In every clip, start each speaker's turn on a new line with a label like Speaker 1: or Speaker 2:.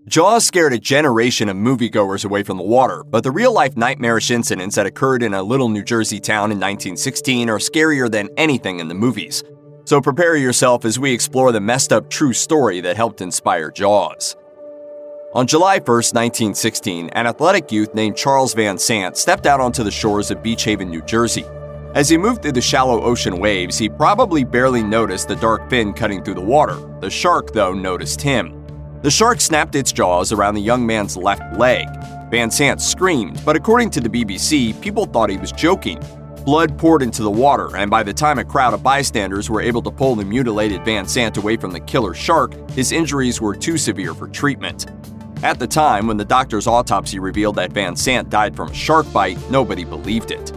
Speaker 1: Jaws scared a generation of moviegoers away from the water, but the real-life nightmarish incidents that occurred in a little New Jersey town in 1916 are scarier than anything in the movies. So prepare yourself as we explore the messed-up true story that helped inspire Jaws. On July 1, 1916, an athletic youth named Charles Van Sant stepped out onto the shores of Beach Haven, New Jersey. As he moved through the shallow ocean waves, he probably barely noticed the dark fin cutting through the water. The shark, though, noticed him. The shark snapped its jaws around the young man's left leg. Van Sant screamed, but according to the BBC, people thought he was joking. Blood poured into the water, and by the time a crowd of bystanders were able to pull the mutilated Van Sant away from the killer shark, his injuries were too severe for treatment. At the time, when the doctor's autopsy revealed that Van Sant died from a shark bite, nobody believed it.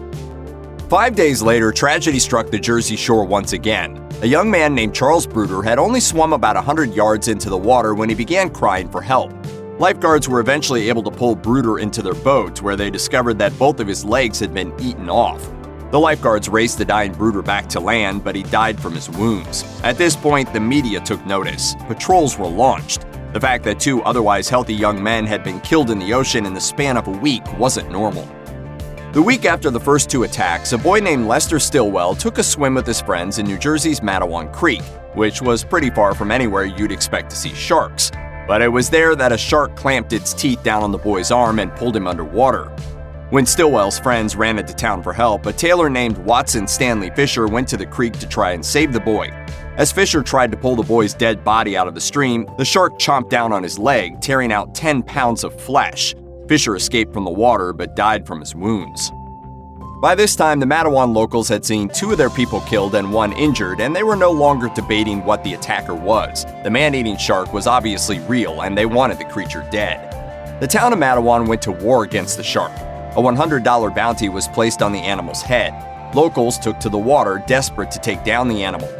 Speaker 1: 5 days later, tragedy struck the Jersey shore once again. A young man named Charles Bruder had only swum about 100 yards into the water when he began crying for help. Lifeguards were eventually able to pull Bruder into their boat, where they discovered that both of his legs had been eaten off. The lifeguards raced the dying Bruder back to land, but he died from his wounds. At this point, the media took notice. Patrols were launched. The fact that two otherwise healthy young men had been killed in the ocean in the span of a week wasn't normal. The week after the first two attacks, a boy named Lester Stillwell took a swim with his friends in New Jersey's Matawan Creek, which was pretty far from anywhere you'd expect to see sharks. But it was there that a shark clamped its teeth down on the boy's arm and pulled him underwater. When Stillwell's friends ran into town for help, a tailor named Watson Stanley Fisher went to the creek to try and save the boy. As Fisher tried to pull the boy's dead body out of the stream, the shark chomped down on his leg, tearing out 10 pounds of flesh. Fisher escaped from the water but died from his wounds. By this time, the Matawan locals had seen two of their people killed and one injured, and they were no longer debating what the attacker was. The man-eating shark was obviously real, and they wanted the creature dead. The town of Matawan went to war against the shark. A $100 bounty was placed on the animal's head. Locals took to the water, desperate to take down the animal.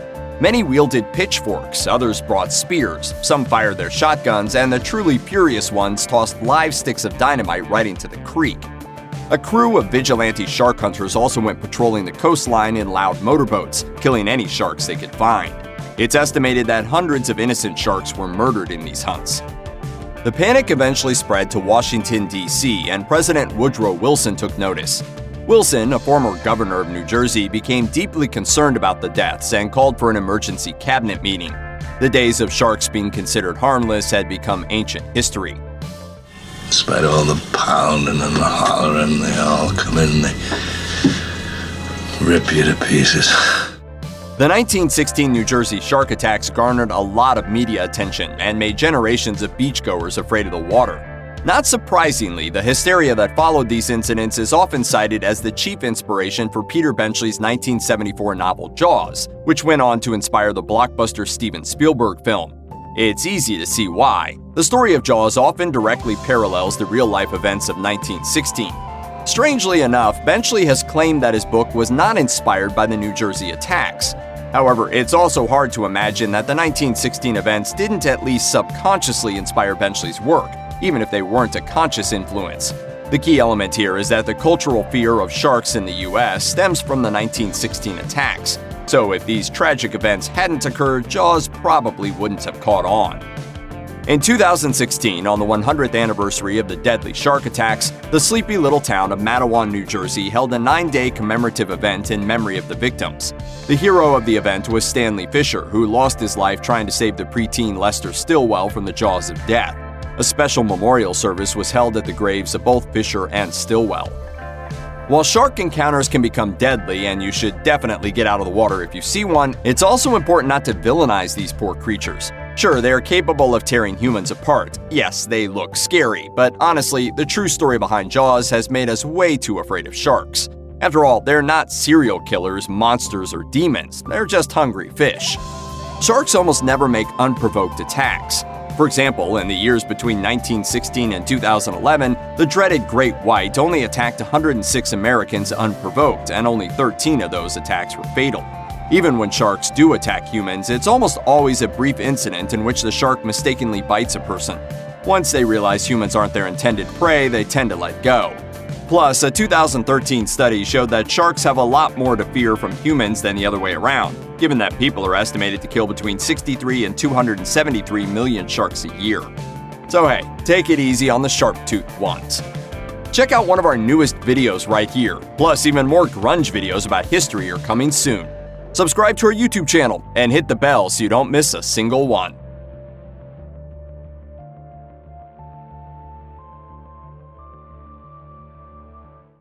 Speaker 1: Many wielded pitchforks, others brought spears, some fired their shotguns, and the truly furious ones tossed live sticks of dynamite right into the creek. A crew of vigilante shark hunters also went patrolling the coastline in loud motorboats, killing any sharks they could find. It's estimated that hundreds of innocent sharks were murdered in these hunts. The panic eventually spread to Washington, D.C., and President Woodrow Wilson took notice. Wilson, a former governor of New Jersey, became deeply concerned about the deaths and called for an emergency cabinet meeting. The days of sharks being considered harmless had become ancient history.
Speaker 2: Despite all the pounding and the hollering, they all come in and they rip you to pieces.
Speaker 1: The 1916 New Jersey shark attacks garnered a lot of media attention and made generations of beachgoers afraid of the water. Not surprisingly, the hysteria that followed these incidents is often cited as the chief inspiration for Peter Benchley's 1974 novel Jaws, which went on to inspire the blockbuster Steven Spielberg film. It's easy to see why. The story of Jaws often directly parallels the real-life events of 1916. Strangely enough, Benchley has claimed that his book was not inspired by the New Jersey attacks. However, it's also hard to imagine that the 1916 events didn't at least subconsciously inspire Benchley's work, even if they weren't a conscious influence. The key element here is that the cultural fear of sharks in the US stems from the 1916 attacks. So if these tragic events hadn't occurred, Jaws probably wouldn't have caught on. In 2016, on the 100th anniversary of the deadly shark attacks, the sleepy little town of Matawan, New Jersey held a 9-day commemorative event in memory of the victims. The hero of the event was Stanley Fisher, who lost his life trying to save the preteen Lester Stillwell from the jaws of death. A special memorial service was held at the graves of both Fisher and Stillwell. While shark encounters can become deadly, and you should definitely get out of the water if you see one, it's also important not to villainize these poor creatures. Sure, they are capable of tearing humans apart. Yes, they look scary, but honestly, the true story behind Jaws has made us way too afraid of sharks. After all, they're not serial killers, monsters, or demons. They're just hungry fish. Sharks almost never make unprovoked attacks. For example, in the years between 1916 and 2011, the dreaded great white only attacked 106 Americans unprovoked, and only 13 of those attacks were fatal. Even when sharks do attack humans, it's almost always a brief incident in which the shark mistakenly bites a person. Once they realize humans aren't their intended prey, they tend to let go. Plus, a 2013 study showed that sharks have a lot more to fear from humans than the other way around, given that people are estimated to kill between 63 and 273 million sharks a year. So hey, take it easy on the sharp-toothed ones. Check out one of our newest videos right here. Plus, even more grunge videos about history are coming soon. Subscribe to our YouTube channel and hit the bell so you don't miss a single one.